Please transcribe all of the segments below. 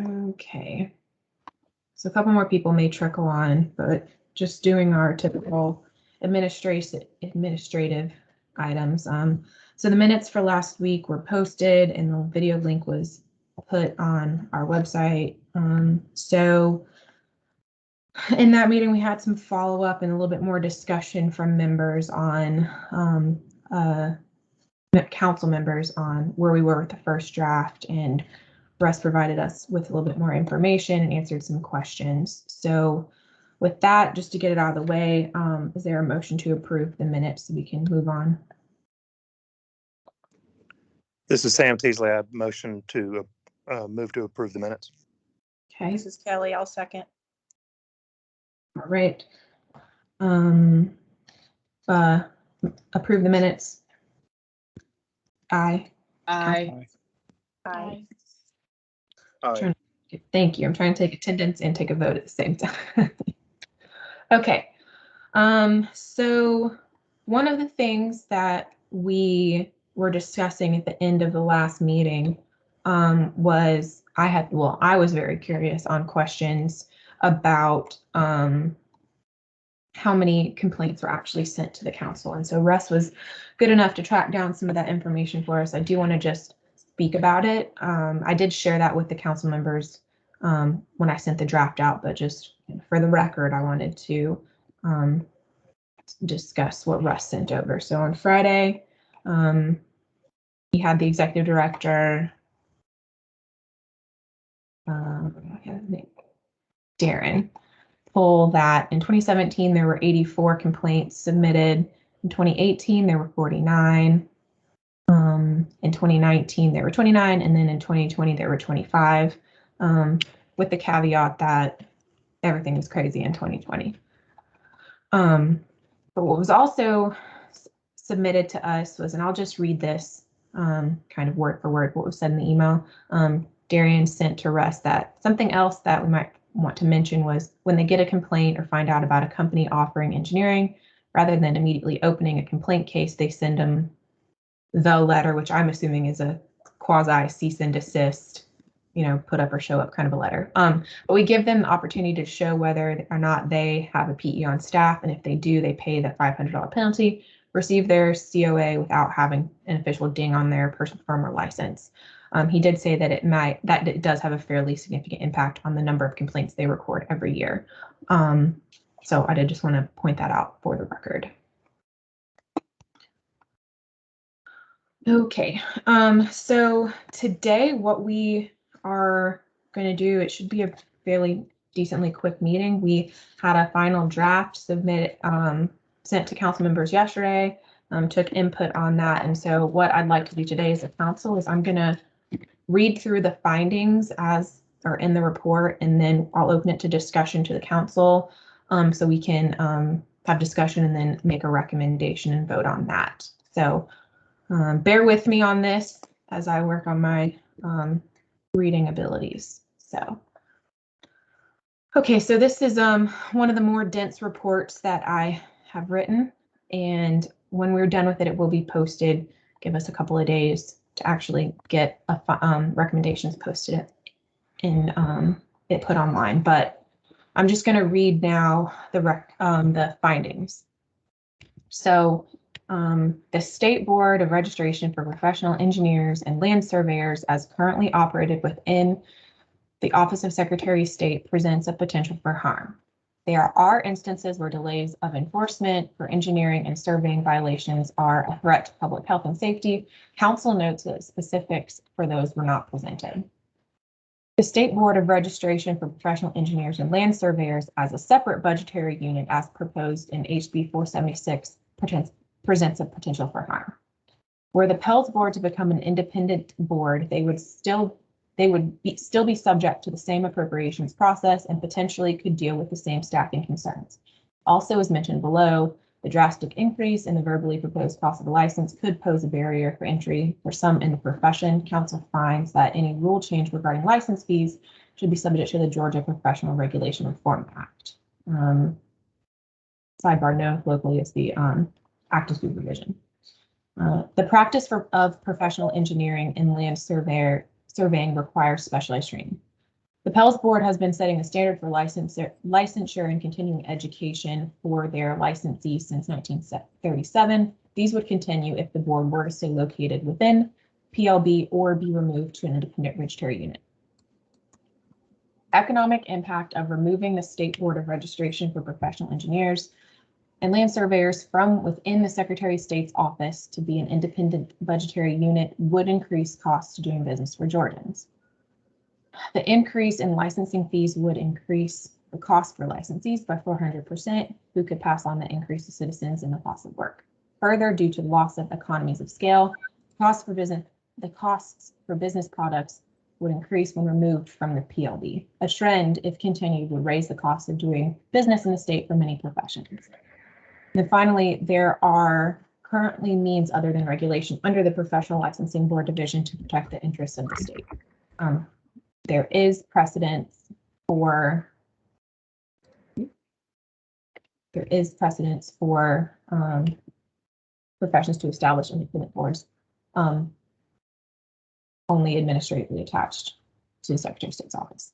Okay. So a couple more people may trickle on, but just doing our typical administrative items. So the minutes for last week were posted and the video link was put on our website. So in that meeting, we had some follow-up and a little bit more discussion from members on council members on where we were with the first draft, and Russ provided us with a little bit more information and answered some questions. So with that, just to get it out of the way, is there a motion to approve the minutes so we can move on? This is Sam Teasley. I motion to move to approve the minutes. Okay. This is Kelly. I'll second. All right. Approve the minutes. Aye. Aye. Aye. Thank you. I'm trying to take attendance and take a vote at the same time. Okay. So one of the things that we were discussing at the end of the last meeting was I was very curious on questions about how many complaints were actually sent to the council. And so Russ was good enough to track down some of that information for us. I do want to just speak about it. I did share that with the council members when I sent the draft out, but just for the record, I wanted to discuss what Russ sent over. So on Friday, he had the executive director, Darren, pull that in 2017 there were 84 complaints submitted. In 2018 there were 49. In 2019 there were 29, and then in 2020 there were 25. With the caveat that everything was crazy in 2020. But what was also submitted to us was, and I'll just read this kind of word for word what was said in the email. Darian sent to Russ that something else that we might want to mention was when they get a complaint or find out about a company offering engineering, rather than immediately opening a complaint case, they send them the letter, which I'm assuming is a quasi cease and desist, put up or show up kind of a letter. But we give them the opportunity to show whether or not they have a PE on staff, and if they do, they pay the $500 penalty, receive their COA without having an official ding on their personal firm or license. He did say that it does have a fairly significant impact on the number of complaints they record every year. So I did just want to point that out for the record. Okay, so today what we are going to do, it should be a fairly decently quick meeting. We had a final draft sent to council members yesterday, took input on that. And so what I'd like to do today as a council is I'm going to read through the findings as are in the report, and then I'll open it to discussion to the council so we can have discussion and then make a recommendation and vote on that. So bear with me on this as I work on my reading abilities. So, okay, so this is one of the more dense reports that I have written, and when we're done with it, it will be posted. Give us a couple of days to actually get recommendations posted and it put online. But I'm just going to read now the findings. So the State Board of Registration for Professional Engineers and Land Surveyors, as currently operated within the Office of Secretary of State, presents a potential for harm. There are instances where delays of enforcement for engineering and surveying violations are a threat to public health and safety. Council notes that specifics for those were not presented. The State Board of Registration for Professional Engineers and Land Surveyors, as a separate budgetary unit as proposed in HB 476, presents a potential for harm. Were the Pels Board to become an independent board, they would still be subject to the same appropriations process and potentially could deal with the same staffing concerns. Also, as mentioned below, the drastic increase in the verbally proposed cost of a license could pose a barrier for entry for some in the profession. Council finds that any rule change regarding license fees should be subject to the Georgia Professional Regulation Reform Act. Sidebar note, locally is the Act of Supervision. The practice of professional engineering and land surveying requires specialized training. The Pels Board has been setting a standard for licensure and continuing education for their licensees since 1937. These would continue if the board were to stay located within PLB or be removed to an independent registry unit. Economic impact of removing the State Board of Registration for Professional Engineers and Land Surveyors from within the Secretary of State's office to be an independent budgetary unit would increase costs to doing business for Georgians. The increase in licensing fees would increase the cost for licensees by 400%, who could pass on the increase to citizens in the cost of work. Further, due to the loss of economies of scale, the costs for business products would increase when removed from the PLB. A trend, if continued, would raise the cost of doing business in the state for many professions. And then finally, there are currently means other than regulation under the Professional Licensing Board division to protect the interests of the state. There is precedence for professions to establish independent boards, only administratively attached to the Secretary of State's office.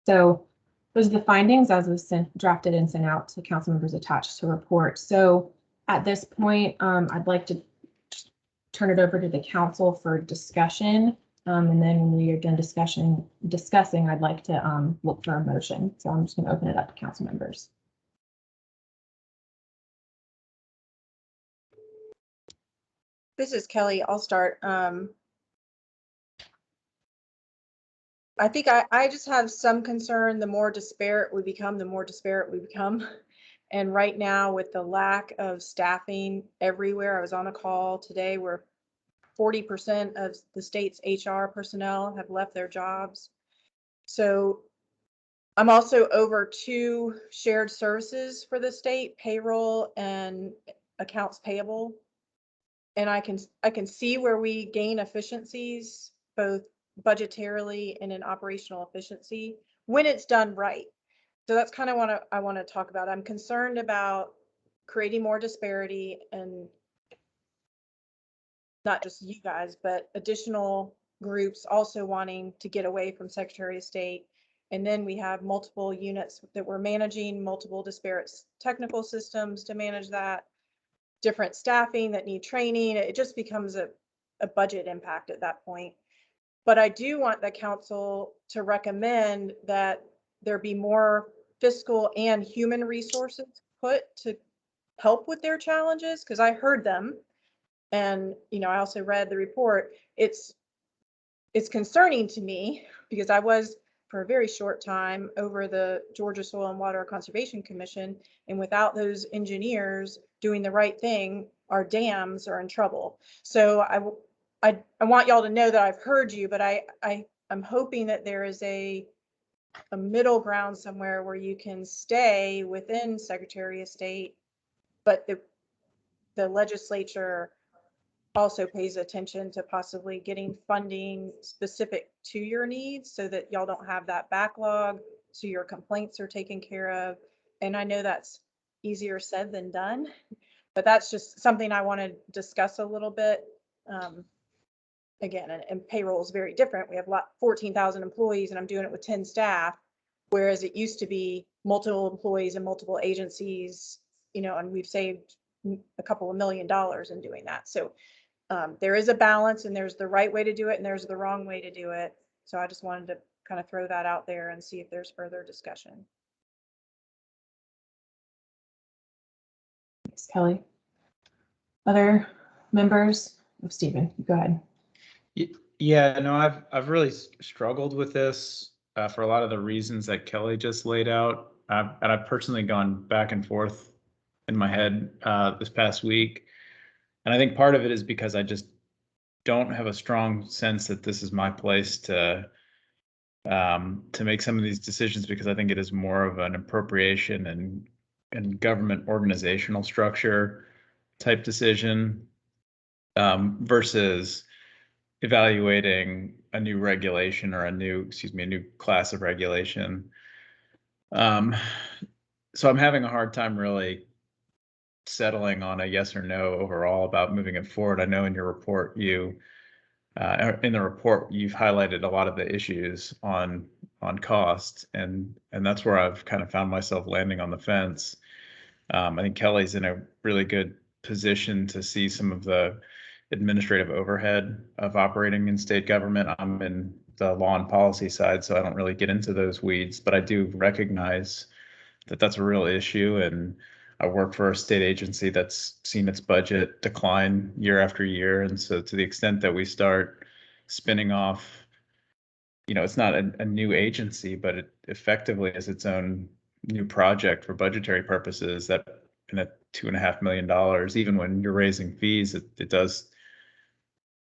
So those are the findings as was drafted and sent out to council members attached to report. So at this point, I'd like to turn it over to the council for discussion. And then when we are done discussing, I'd like to look for a motion. So I'm just going to open it up to council members. This is Kelly. I'll start. I think I just have some concern. The more disparate we become, the more disparate we become. And right now, with the lack of staffing everywhere, I was on a call today where 40% of the state's HR personnel have left their jobs. So I'm also over 2 shared services for the state, payroll and accounts payable. And I can see where we gain efficiencies, both budgetarily and in operational efficiency when it's done right. So that's kind of what I want to talk about. I'm concerned about creating more disparity, and not just you guys, but additional groups also wanting to get away from Secretary of State. And then we have multiple units that we're managing, multiple disparate technical systems to manage that, different staffing that need training. It just becomes a budget impact at that point. But I do want the council to recommend that there be more fiscal and human resources put to help with their challenges, because I heard them. And, I also read the report. It's concerning to me because I was for a very short time over the Georgia Soil and Water Conservation Commission. And without those engineers doing the right thing, our dams are in trouble. So I want y'all to know that I've heard you, but I'm hoping that there is a middle ground somewhere where you can stay within Secretary of State, but the legislature also pays attention to possibly getting funding specific to your needs so that y'all don't have that backlog, so your complaints are taken care of. And I know that's easier said than done, but that's just something I want to discuss a little bit. Again, and payroll is very different. We have 14,000 employees and I'm doing it with 10 staff, whereas it used to be multiple employees and multiple agencies, and we've saved a couple of $1 million in doing that. So there is a balance, and there's the right way to do it and there's the wrong way to do it. So I just wanted to kind of throw that out there and see if there's further discussion. Thanks, Kelly. Other members? Oh, Stephen, go ahead. Yeah, no, I've really struggled with this for a lot of the reasons that Kelly just laid out. And I've personally gone back and forth in my head this past week. And I think part of it is because I just don't have a strong sense that this is my place to make some of these decisions, because I think it is more of an appropriation and government organizational structure type decision versus evaluating a new regulation or a new class of regulation. So I'm having a hard time really settling on a yes or no overall about moving it forward. I know in your report you've highlighted a lot of the issues on on cost, and that's where I've kind of found myself landing on the fence. I think Kelly's in a really good position to see some of the administrative overhead of operating in state government. I'm in the law and policy side, so I don't really get into those weeds, but I do recognize that that's a real issue. And I work for a state agency that's seen its budget decline year after year. And so to the extent that we start spinning off, it's not a new agency, but it effectively is its own new project for budgetary purposes, that in a $2.5 million, even when you're raising fees, it does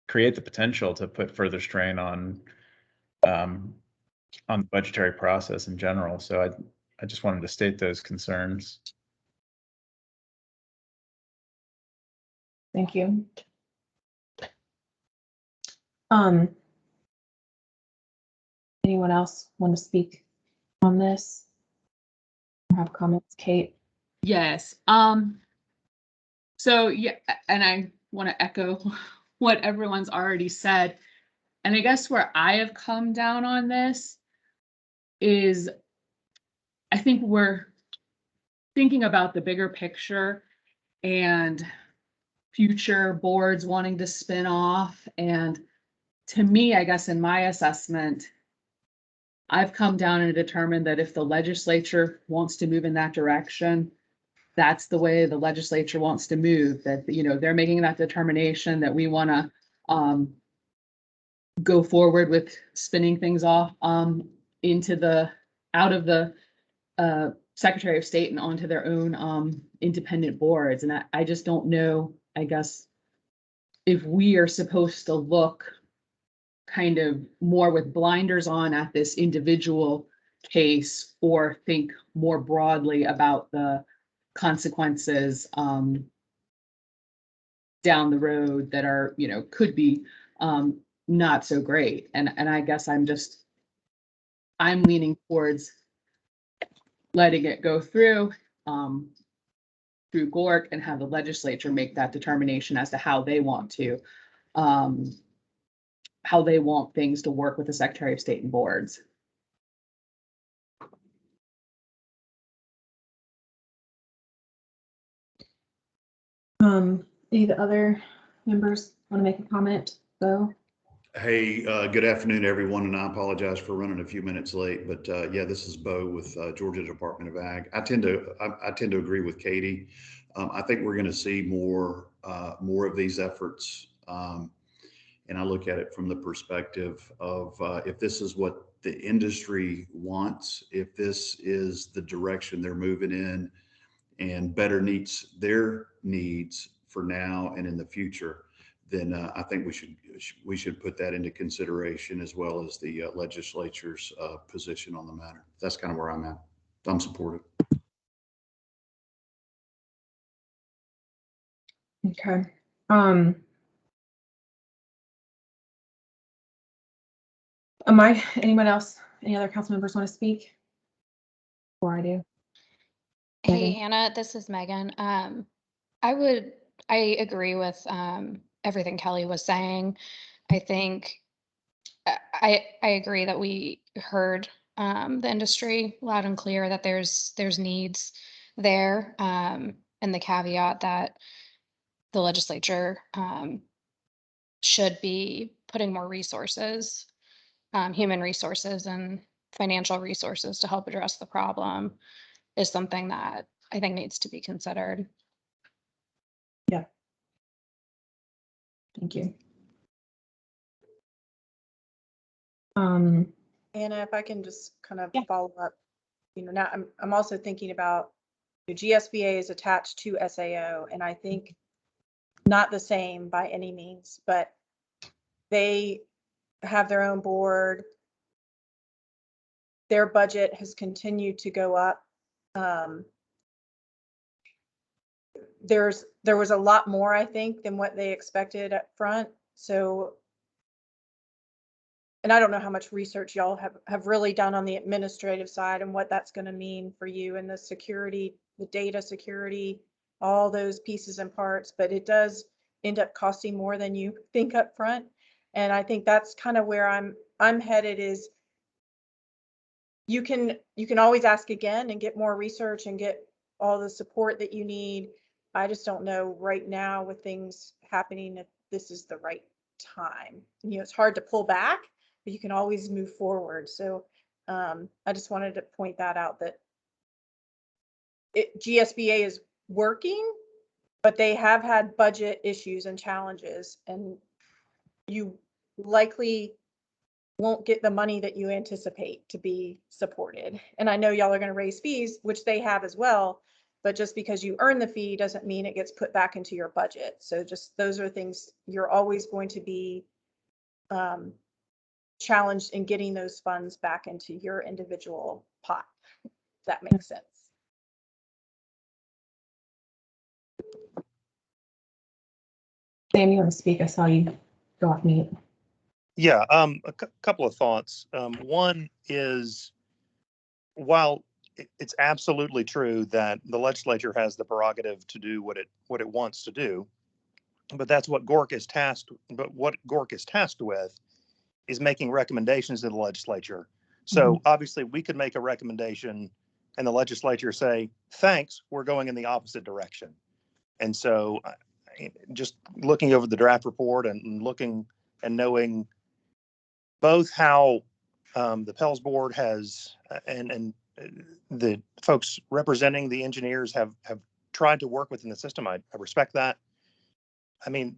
create the potential to put further strain on the budgetary process in general. So I just wanted to state those concerns. Thank you. Anyone else want to speak on this? Or have comments, Kate? Yes. So yeah, and I want to echo what everyone's already said. And I guess where I have come down on this is I think we're thinking about the bigger picture and future boards wanting to spin off. And to me, I guess in my assessment, I've come down and determined that if the legislature wants to move in that direction, that's the way the legislature wants to move, that, they're making that determination that we want to go forward with spinning things off out of the Secretary of State and onto their own independent boards. And I just don't know, I guess, if we are supposed to look kind of more with blinders on at this individual case, or think more broadly about the consequences down the road that are, could be not so great. And I guess I'm leaning towards letting it go through GORC and have the legislature make that determination as to how they want things to work with the Secretary of State and boards. Any of the other members want to make a comment, though? Hey, good afternoon, everyone, and I apologize for running a few minutes late, but yeah, this is Bo with Georgia Department of Ag. I tend to agree with Katie. I think we're going to see more of these efforts, and I look at it from the perspective of if this is what the industry wants, if this is the direction they're moving in, and better meets their needs for now and in the future, then I think we should put that into consideration, as well as the legislature's position on the matter. That's kind of where I'm at. I'm supportive. Okay. Anyone else, any other council members want to speak before I do? Hey, Megan? Hannah, this is Megan. I agree with everything Kelly was saying. I think I agree that we heard the industry loud and clear that there's needs there, and the caveat that the legislature should be putting more resources, human resources and financial resources to help address the problem is something that I think needs to be considered. Yeah. Thank you. Anna, if I can just kind of Yeah. follow up, now I'm also thinking about GSBA is attached to SAO, and I think not the same by any means, but they have their own board. Their budget has continued to go up. There was a lot more, I think, than what they expected up front. So, and I don't know how much research y'all have really done on the administrative side and what that's going to mean for you and the security, the data security, all those pieces and parts, but it does end up costing more than you think up front. And I think that's kind of where I'm headed, is you can always ask again and get more research and get all the support that you need. I just don't know right now with things happening if this is the right time. You know, it's hard to pull back, but you can always move forward. So I just wanted to point that out, that GSBA is working, but they have had budget issues and challenges, and you likely won't get the money that you anticipate to be supported. And I know y'all are going to raise fees, which they have as well, but just because you earn the fee doesn't mean it gets put back into your budget. So just those are things you're always going to be challenged in getting those funds back into your individual pot. If that makes sense. Sam, you want to speak? I saw you go off mute. Yeah, couple of thoughts. One is, while it's absolutely true that the legislature has the prerogative to do what it wants to do, but that's what GORC is tasked. But what GORC is tasked with is making recommendations to the legislature. So obviously, we could make a recommendation, and the legislature say, "Thanks, we're going in the opposite direction." And so, just looking over the draft report and looking and knowing both how the Pels board has and the folks representing the engineers have tried to work within the system. I respect that. I mean,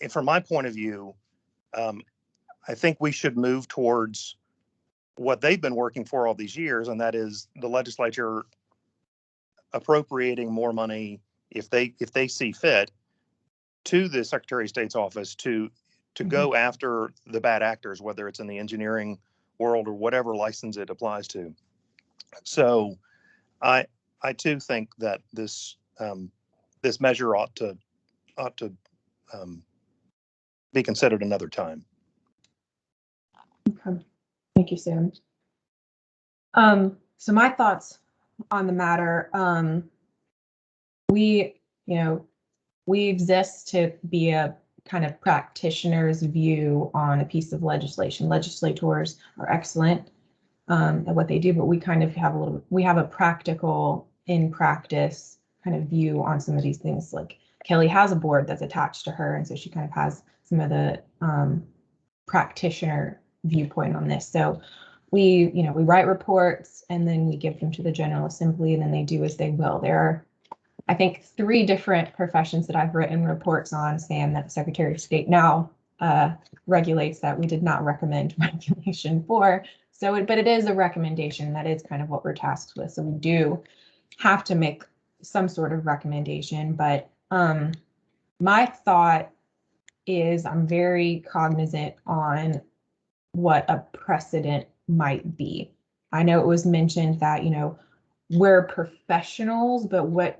from my point of view, I think we should move towards what they've been working for all these years, and that is the legislature appropriating more money if they see fit to the Secretary of State's office to go after the bad actors, whether it's in the engineering world or whatever license it applies to. So I too think that this measure ought to be considered another time. Okay. Thank you, Sam. So my thoughts on the matter, we exist to be a kind of practitioner's view on a piece of legislation. Legislators are excellent at what they do, but we kind of have a practical, in practice kind of view on some of these things. Like Kelly has a board that's attached to her, and so she kind of has some of the practitioner viewpoint on this. So we write reports and then we give them to the General Assembly, and then they do as they will. There are, I think, 3 different professions that I've written reports on, Sam, that the Secretary of State now regulates that we did not recommend regulation for. So, but it is a recommendation. That is kind of what we're tasked with. So we do have to make some sort of recommendation. But my thought is I'm very cognizant on what a precedent might be. I know it was mentioned that, we're professionals, but what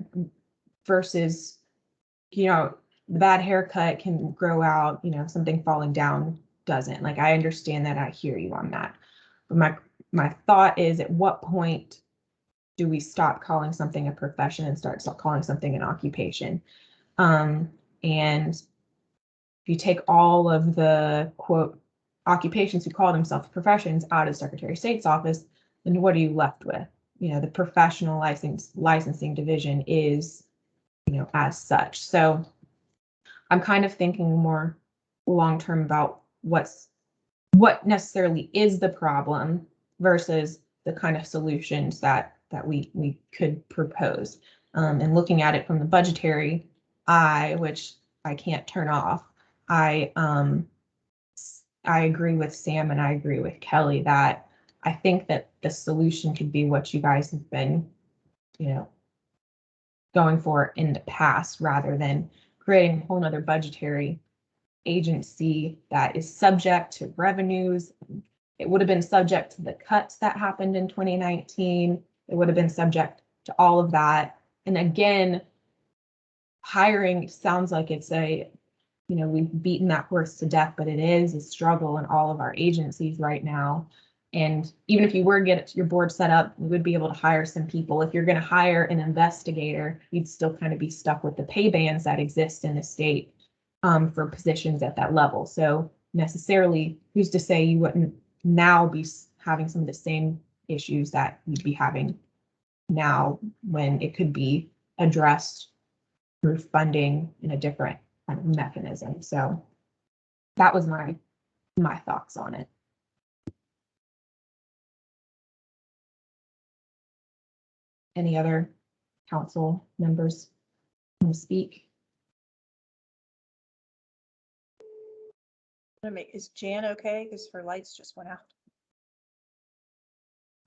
versus, the bad haircut can grow out, something falling down doesn't. Like, I understand that. I hear you on that. But my thought is, at what point do we stop calling something a profession and start calling something an occupation? And if you take all of the quote occupations who call themselves professions out of Secretary of State's office, then what are you left with? The professional licensing division is, as such. So I'm kind of thinking more long-term about what necessarily is the problem versus the kind of solutions that we could propose. And looking at it from the budgetary eye, which I can't turn off, I agree with Sam and I agree with Kelly that I think that the solution could be what you guys have been, going for in the past, rather than creating a whole nother budgetary agency that is subject to revenues. It would have been subject to the cuts that happened in 2019. It would have been subject to all of that. And again, hiring sounds like it's we've beaten that horse to death, but it is a struggle in all of our agencies right now. And even if you were to get your board set up, you would be able to hire some people. If you're going to hire an investigator, you'd still kind of be stuck with the pay bands that exist in the state for positions at that level. So necessarily, who's to say you wouldn't now be having some of the same issues that we'd be having now when it could be addressed through funding in a different kind of mechanism. So that was my thoughts on it. Any other council members want to speak? Is Jan okay? Because her lights just went out.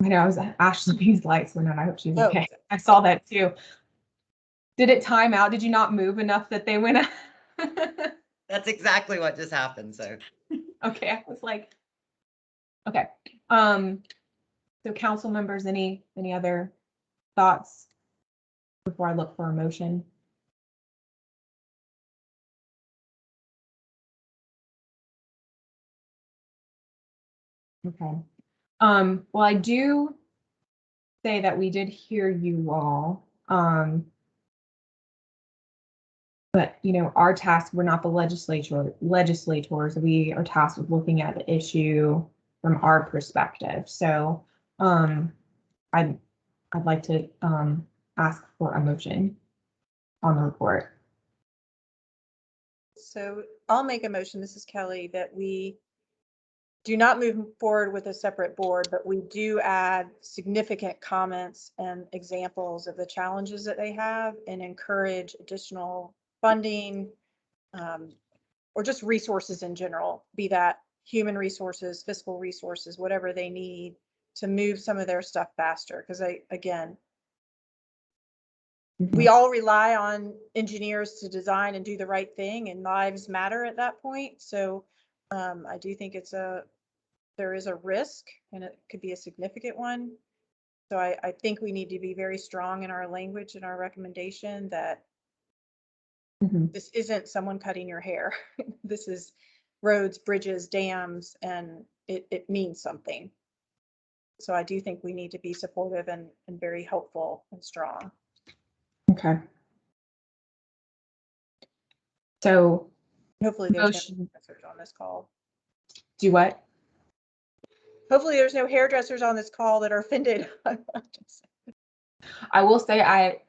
I know, I was Ashley's lights went out. I hope she's Oh, okay. I saw that too. Did it time out? Did you not move enough that they went out? That's exactly what just happened, so. Okay, I was like, okay. So council members, any other thoughts before I look for a motion? Okay. Well, I do say that we did hear you all. But you know, our task, we're not the legislators. We are tasked with looking at the issue from our perspective. So I'd like to ask for a motion on the report. So I'll make a motion, this is Kelly, that we do not move forward with a separate board, but we do add significant comments and examples of the challenges that they have and encourage additional funding or just resources in general, be that human resources, fiscal resources, whatever they need to move some of their stuff faster. Because again, we all rely on engineers to design and do the right thing, and lives matter at that point. So I do think there is a risk, and it could be a significant one. So I think we need to be very strong in our language and our recommendation that this isn't someone cutting your hair. This is roads, bridges, dams, and it means something. So I do think we need to be supportive and very helpful and strong. Okay. So hopefully there's motion. no hairdressers on this call. Do what? Hopefully there's no hairdressers on this call that are offended. I will say I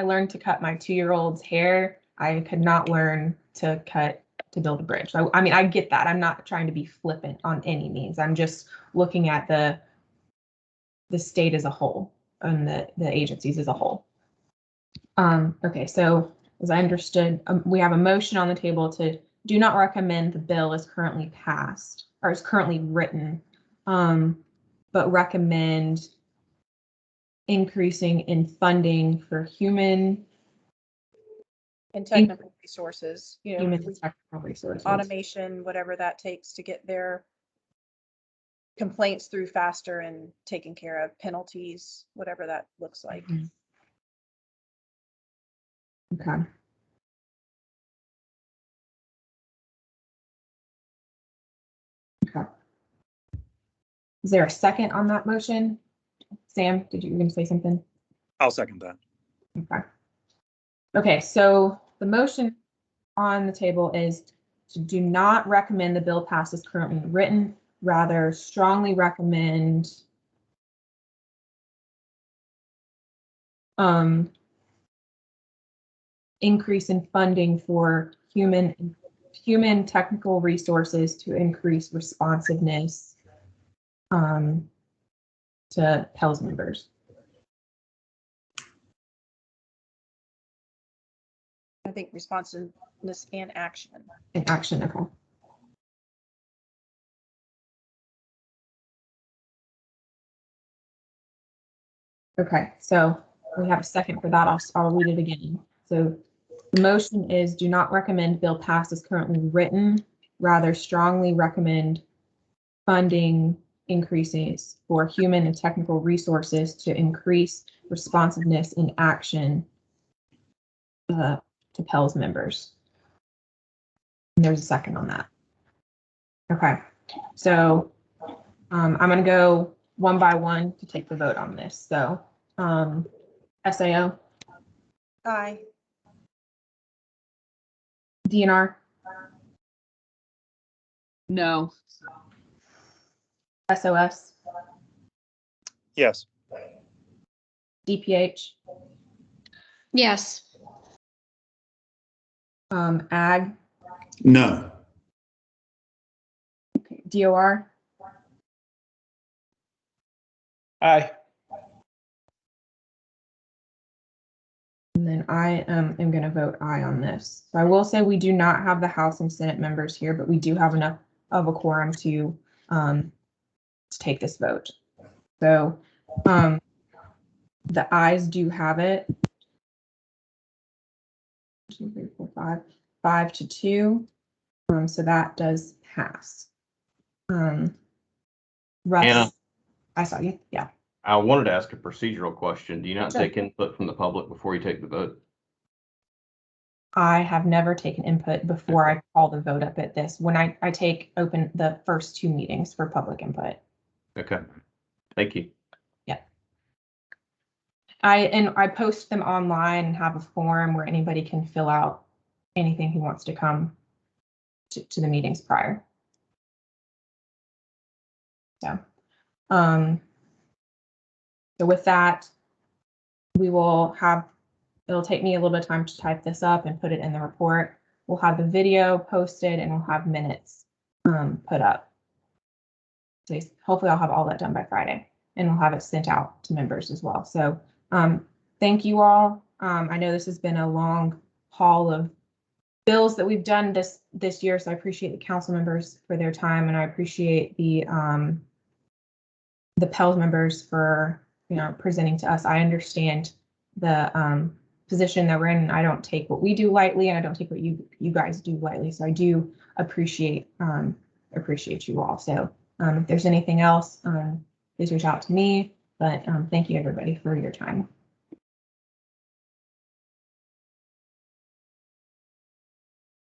learned to cut my 2-year-old's hair. I could not learn to build a bridge. So, I mean, I get that. I'm not trying to be flippant on any means. I'm just looking at the state as a whole and the agencies as a whole. Okay, so as I understood, we have a motion on the table to do not recommend the bill as currently passed or is currently written, but recommend increasing in funding for human and technical resources, human and technical resources, automation, whatever that takes to get their complaints through faster and taken care of, penalties, whatever that looks like. Okay. Okay. Is there a second on that motion? Sam, did you going to say something? I'll second that. Okay. Okay, so the motion on the table is to do not recommend the bill pass as currently written, rather strongly recommend increase in funding for human technical resources to increase responsiveness to PELS members. I think responsiveness and action. In action, okay. Okay, so we have a second for that. I'll read it again. So the motion is do not recommend bill pass as currently written, rather strongly recommend funding increases for human and technical resources to increase responsiveness in action to PELS members. And there's a second on that. Okay, so I'm going to go one by one to take the vote on this. So SAO. Aye. DNR. No. SOS. Yes. DPH, Yes. Ag, No. DOR, Aye. and then I am going to vote aye on this. So I will say we do not have the House and Senate members here, but we do have enough of a quorum to take this vote. So the ayes do have it. 2, 3, 4, 5 to 2. So that does pass. Russ, Anna, I saw you. Yeah. I wanted to ask a procedural question. Do you not Sure. take input from the public before you take the vote? I have never taken input before I call the vote up at this. When I take open the first 2 meetings for public input. Okay, thank you. Yeah. I post them online and have a form where anybody can fill out anything who wants to come to the meetings prior. So, so with that, we will have, it'll take me a little bit of time to type this up and put it in the report. We'll have the video posted and we'll have minutes put up. So hopefully I'll have all that done by Friday and we'll have it sent out to members as well. So thank you all. I know this has been a long haul of bills that we've done this year, so I appreciate the council members for their time and I appreciate the PELS members for presenting to us. I understand the position that we're in, and I don't take what we do lightly, and I don't take what you guys do lightly. So I do appreciate you all. So if there's anything else, please reach out to me. But thank you everybody for your time.